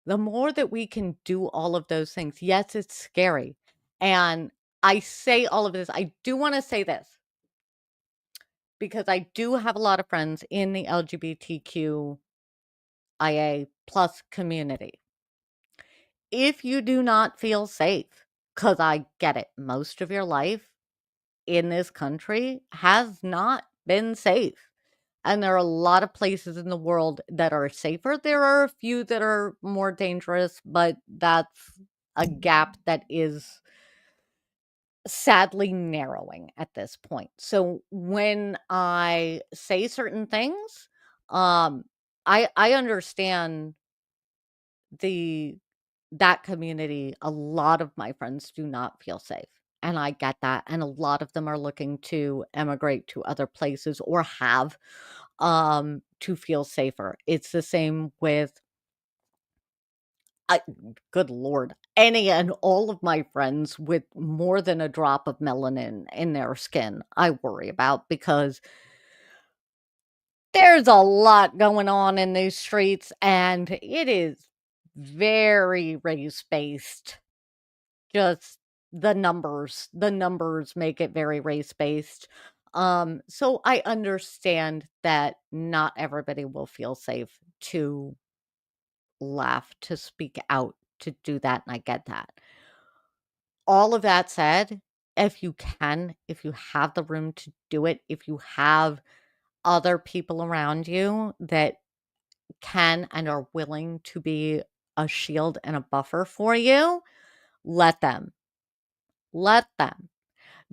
The more that we can do all of those things. Yes, it's scary. And I say all of this. I do want to say this because I do have a lot of friends in the LGBTQIA plus community. If you do not feel safe, because I get it, most of your life in this country has not been safe. And there are a lot of places in the world that are safer. There are a few that are more dangerous, but that's a gap that is sadly narrowing at this point. So when I say certain things, I understand the that community. A lot of my friends do not feel safe. And I get that. And a lot of them are looking to emigrate to other places or have to feel safer. It's the same with I good lord, any and all of my friends with more than a drop of melanin in their skin, I worry about because there's a lot going on in these streets and it is very race-based. Just the numbers make it very race-based. So I understand that not everybody will feel safe to laugh, to speak out, to do that, and I get that. All of that said, if you can, if you have the room to do it, if you have other people around you that can and are willing to be a shield and a buffer for you, let them. Let them.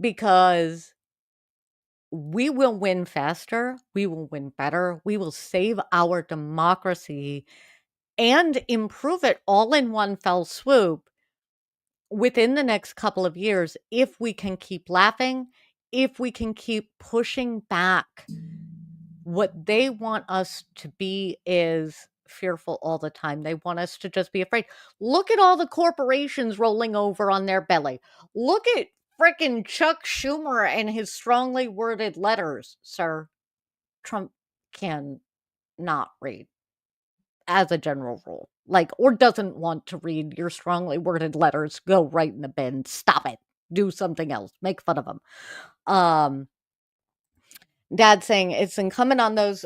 Because we will win faster, we will win better, we will save our democracy and improve it all in one fell swoop within the next couple of years if we can keep laughing, if we can keep pushing back. What they want us to be is fearful all the time. They want us to just be afraid. Look at all the corporations rolling over on their belly. Look at frickin' Chuck Schumer and his strongly worded letters, sir. Trump can not read as a general rule, like, or doesn't want to read your strongly worded letters. Go right in the bin. Stop it. Do something else. Make fun of them. Dad saying it's incumbent on those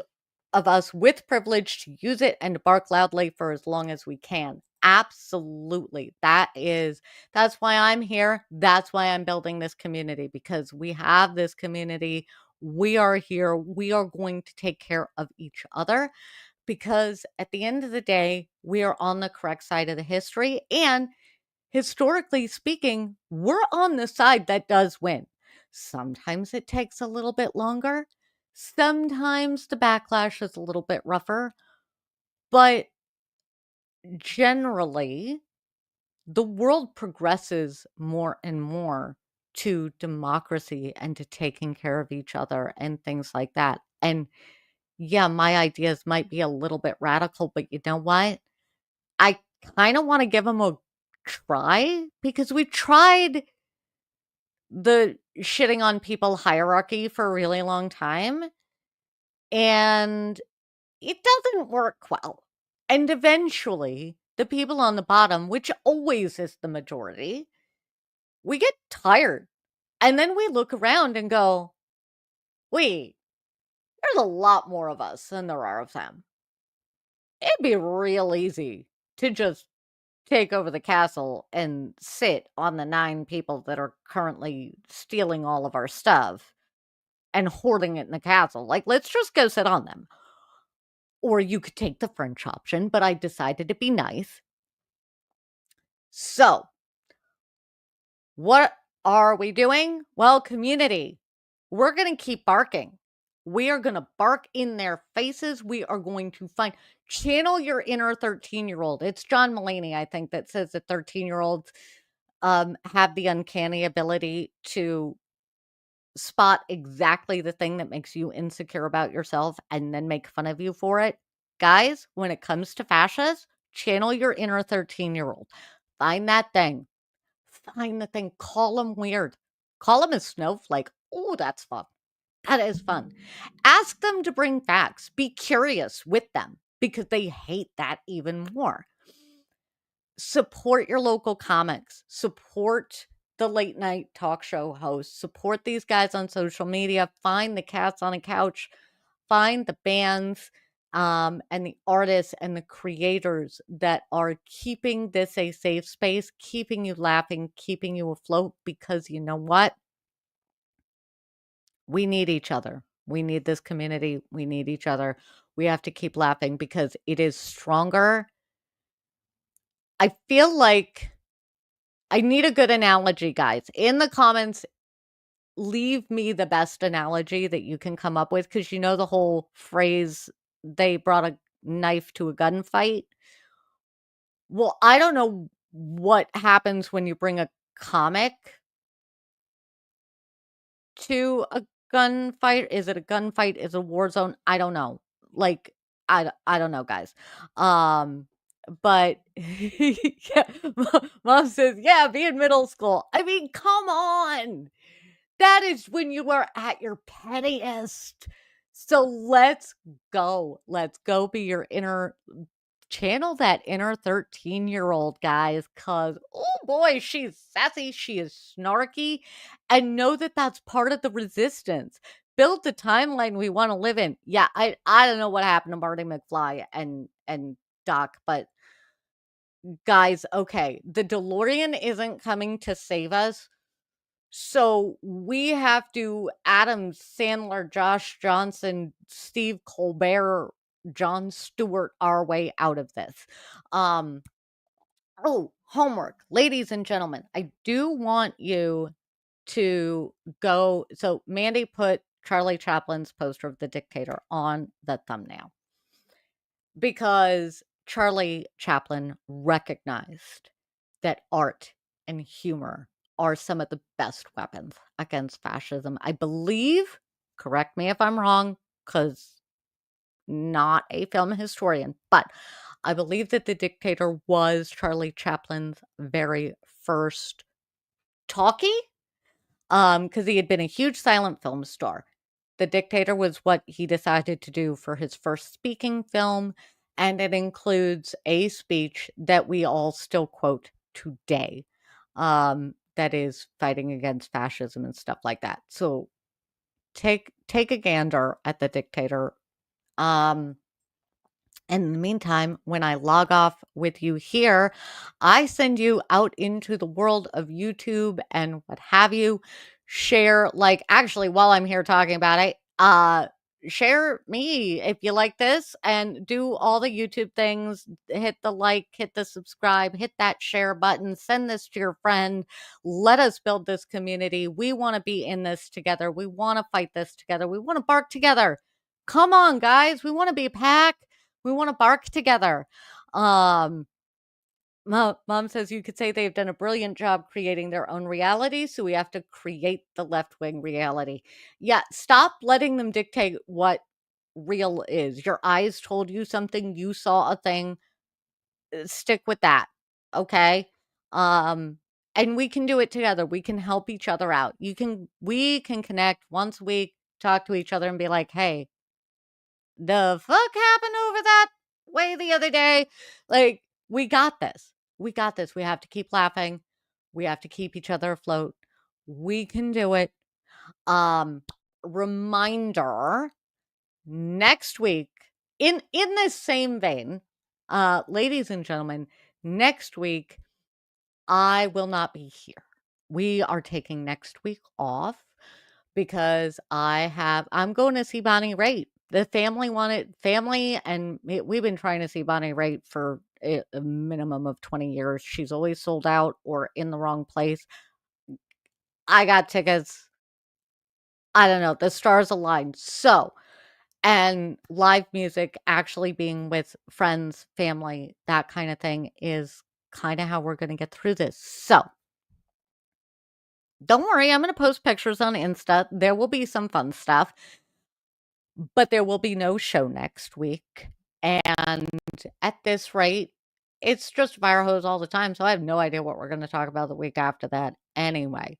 of us with privilege to use it and bark loudly for as long as we can. Absolutely. That's why I'm here. That's why I'm building this community because we have this community. We are here. We are going to take care of each other because at the end of the day, we are on the correct side of the history. And historically speaking, we're on the side that does win. Sometimes it takes a little bit longer. Sometimes the backlash is a little bit rougher. But generally, the world progresses more and more to democracy and to taking care of each other and things like that. And yeah, my ideas might be a little bit radical, but you know what? I kind of want to give them a try because we tried the shitting on people hierarchy for a really long time and it doesn't work well. And eventually, the people on the bottom, which always is the majority, we get tired. And then we look around and go, there's a lot more of us than there are of them. It'd be real easy to just take over the castle and sit on the 9 people that are currently stealing all of our stuff and hoarding it in the castle. Like, let's just go sit on them. Or you could take the French option, but I decided to be nice. So, what are we doing? Well, community, we're going to keep barking. We are going to bark in their faces. We are going to channel your inner 13-year-old. It's John Mulaney, I think, that says that 13-year-olds have the uncanny ability to spot exactly the thing that makes you insecure about yourself and then make fun of you for it. Guys, when it comes to fascists, channel your inner 13-year-old. Find that thing. Find the thing. Call them weird. Call them a snowflake. Oh, that's fun. That is fun. Ask them to bring facts. Be curious with them because they hate that even more. Support your local comics. Support the late night talk show hosts. Support these guys on social media. Find the cats on a couch. Find the bands and the artists and the creators that are keeping this a safe space, keeping you laughing, keeping you afloat, because you know what? We need each other. We need this community. We need each other. We have to keep laughing because it is stronger. I feel like I need a good analogy, guys. In the comments, leave me the best analogy that you can come up with, because you know the whole phrase, they brought a knife to a gunfight. Well, I don't know what happens when you bring a comic to a gunfight. Is it a gunfight? Is it a war zone? I don't know. Like, I don't know, guys. But yeah, mom says, yeah, be in middle school. I mean, come on. That is when you are at your pettiest. So let's go. Let's go be your inner, channel that inner 13-year-old, guys, because, oh boy, she's sassy, she is snarky, and know that that's part of the resistance. Build the timeline we want to live in. Yeah, I don't know what happened to Marty McFly and Doc, but guys, okay, the DeLorean isn't coming to save us. So we have to Adam Sandler, Josh Johnson, Steve Colbert, Jon Stewart our way out of this. Oh, homework. Ladies and gentlemen, I do want you to go. So Mandy put Charlie Chaplin's poster of the dictator on the thumbnail because Charlie Chaplin recognized that art and humor are some of the best weapons against fascism. I believe, correct me if I'm wrong, because not a film historian, but I believe that The Dictator was Charlie Chaplin's very first talkie, because he had been a huge silent film star. The Dictator was what he decided to do for his first speaking film, and it includes a speech that we all still quote today, that is fighting against fascism and stuff like that. So take a gander at The Dictator. In the meantime, when I log off with you here, I send you out into the world of YouTube and what have you. Share, like, actually, while I'm here talking about it, share me if you like this and do all the YouTube things. Hit the like, hit the subscribe, hit that share button, send this to your friend. Let us build this community. We want to be in this together. We want to fight this together. We want to bark together. Come on, guys. We want to be a pack. We want to bark together. Mom says you could say they've done a brilliant job creating their own reality, so we have to create the left-wing reality. Yeah, stop letting them dictate what real is. Your eyes told you something, you saw a thing, stick with that, okay? And we can do it together. We can help each other out. We can connect once a week, talk to each other and be like, "Hey, the fuck happened over that way the other day?" Like, we got this. We got this. We have to keep laughing. We have to keep each other afloat. We can do it. Um, reminder, next week, in this same vein, ladies and gentlemen, next week, I will not be here. We are taking next week off because I'm going to see Bonnie Raitt. The family, and we've been trying to see Bonnie Raitt for a minimum of 20 years. She's always sold out or in the wrong place. I got tickets. I don't know. The stars aligned. So, and live music, actually being with friends, family, that kind of thing is kind of how we're going to get through this. So, don't worry, I'm going to post pictures on Insta. There will be some fun stuff, but there will be no show next week. And at this rate, it's just fire hose all the time. So I have no idea what we're going to talk about the week after that. Anyway,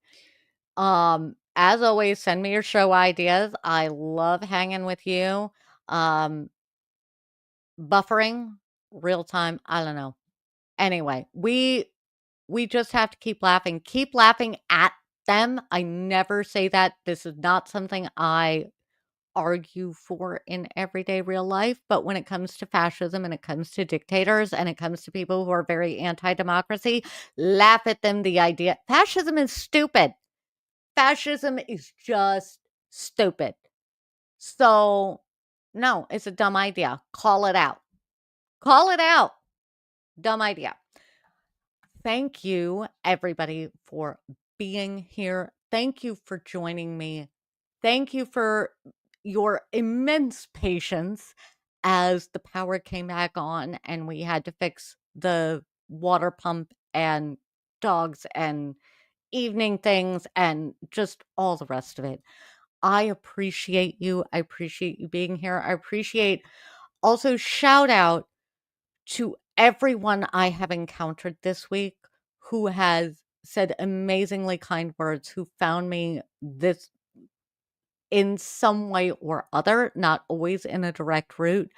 as always, send me your show ideas. I love hanging with you. Buffering, real time, I don't know. Anyway, we just have to keep laughing. Keep laughing at them. I never say that. This is not something I argue for in everyday real life, but when it comes to fascism and it comes to dictators and it comes to people who are very anti-democracy, laugh at them. The idea fascism is stupid. Fascism is just stupid. So, no, it's a dumb idea. Call it out. Call it out. Dumb idea. Thank you, everybody, for being here. Thank you for joining me. Thank you for your immense patience as the power came back on and we had to fix the water pump and dogs and evening things and just all the rest of it. I appreciate you. I appreciate you being here. I appreciate also shout out to everyone I have encountered this week who has said amazingly kind words, who found me this in some way or other, not always in a direct route.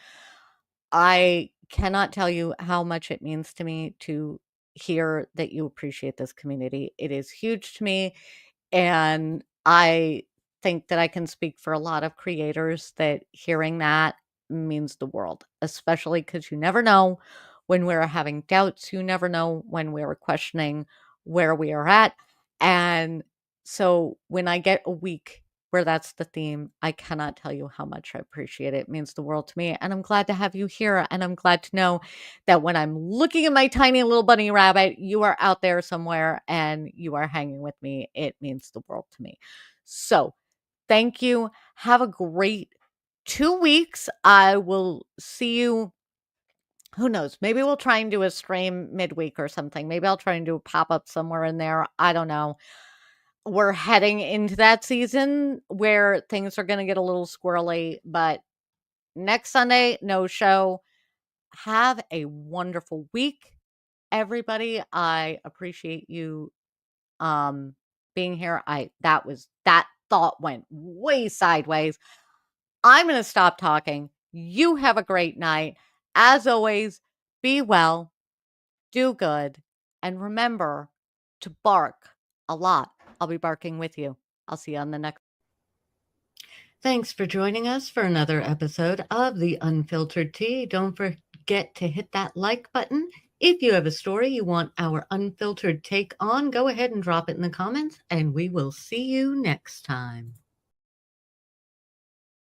I cannot tell you how much it means to me to hear that you appreciate this community. It is huge to me. And I think that I can speak for a lot of creators that hearing that means the world, especially because you never know when we're having doubts. You never know when we're questioning where we are at. And so when I get a week where that's the theme, I cannot tell you how much I appreciate it. It means the world to me. And I'm glad to have you here. And I'm glad to know that when I'm looking at my tiny little bunny rabbit, you are out there somewhere and you are hanging with me. It means the world to me. So thank you. Have a great 2 weeks. I will see you. Who knows? Maybe we'll try and do a stream midweek or something. Maybe I'll try and do a pop up somewhere in there. I don't know. We're heading into that season where things are going to get a little squirrely, but next Sunday, no show. Have a wonderful week, everybody. I appreciate you being here. That thought went way sideways. I'm going to stop talking. You have a great night. As always, be well, do good, and remember to bark a lot. I'll be barking with you. I'll see you on the next. Thanks for joining us for another episode of The Unfiltered Tea. Don't forget to hit that like button. If you have a story you want our unfiltered take on, go ahead and drop it in the comments, and we will see you next time.